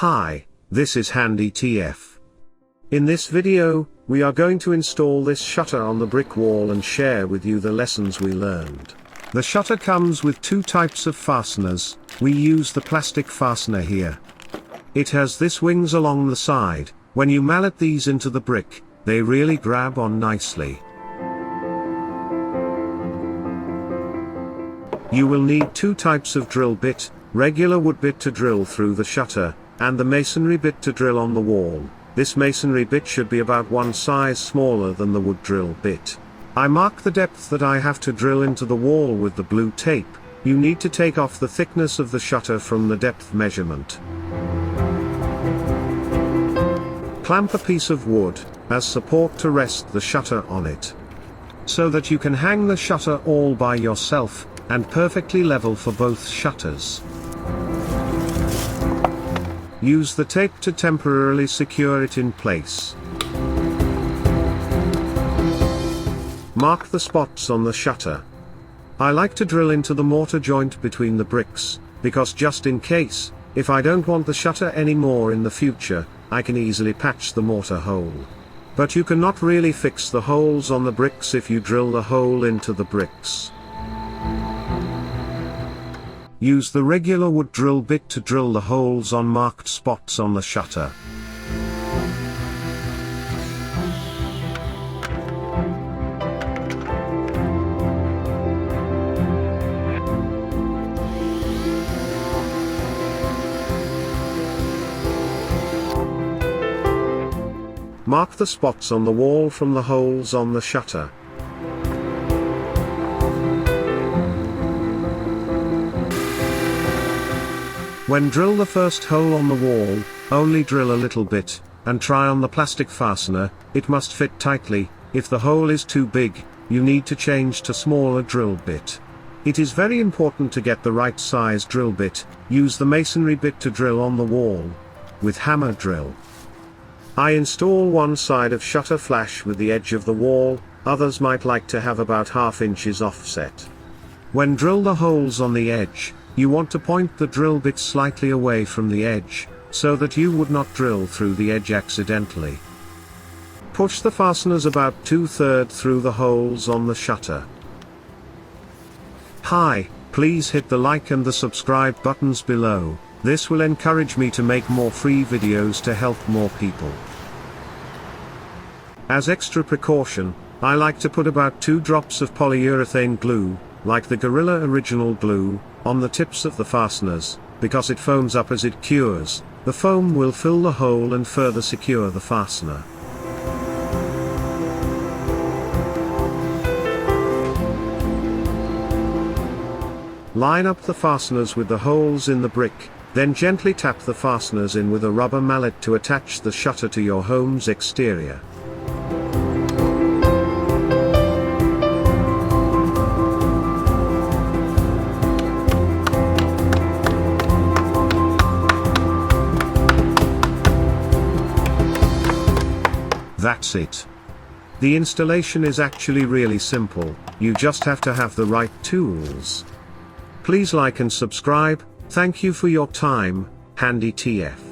Hi, this is Handy TF. In this video, we are going to install this shutter on the brick wall and share with you the lessons we learned. The shutter comes with two types of fasteners. We use the plastic fastener here. It has this wings along the side. When you mallet these into the brick, they really grab on nicely. You will need two types of drill bit, regular wood bit to drill through the shutter, and the masonry bit to drill on the wall. This masonry bit should be about one size smaller than the wood drill bit. I mark the depth that I have to drill into the wall with the blue tape. You need to take off the thickness of the shutter from the depth measurement. Clamp a piece of wood as support to rest the shutter on it, so that you can hang the shutter all by yourself, and perfectly level for both shutters. Use the tape to temporarily secure it in place. Mark the spots on the shutter. I like to drill into the mortar joint between the bricks, because just in case, if I don't want the shutter anymore in the future, I can easily patch the mortar hole. But you cannot really fix the holes on the bricks if you drill the hole into the bricks. Use the regular wood drill bit to drill the holes on marked spots on the shutter. Mark the spots on the wall from the holes on the shutter. When drill the first hole on the wall, only drill a little bit, and try on the plastic fastener. It must fit tightly. If the hole is too big, you need to change to smaller drill bit. It is very important to get the right size drill bit. Use the masonry bit to drill on the wall with hammer drill. I install one side of shutter flush with the edge of the wall, others might like to have about ½ inches offset. When drill the holes on the edge, you want to point the drill bit slightly away from the edge, so that you would not drill through the edge accidentally. Push the fasteners about 2/3 through the holes on the shutter. Hi, please hit the like and the subscribe buttons below. This will encourage me to make more free videos to help more people. As extra precaution, I like to put about 2 drops of polyurethane glue, like the Gorilla Original Glue, on the tips of the fasteners, because it foams up as it cures. The foam will fill the hole and further secure the fastener. Line up the fasteners with the holes in the brick, then gently tap the fasteners in with a rubber mallet to attach the shutter to your home's exterior. That's it. The installation is actually really simple. You just have to have the right tools. Please like and subscribe. Thank you for your time, Handy TF.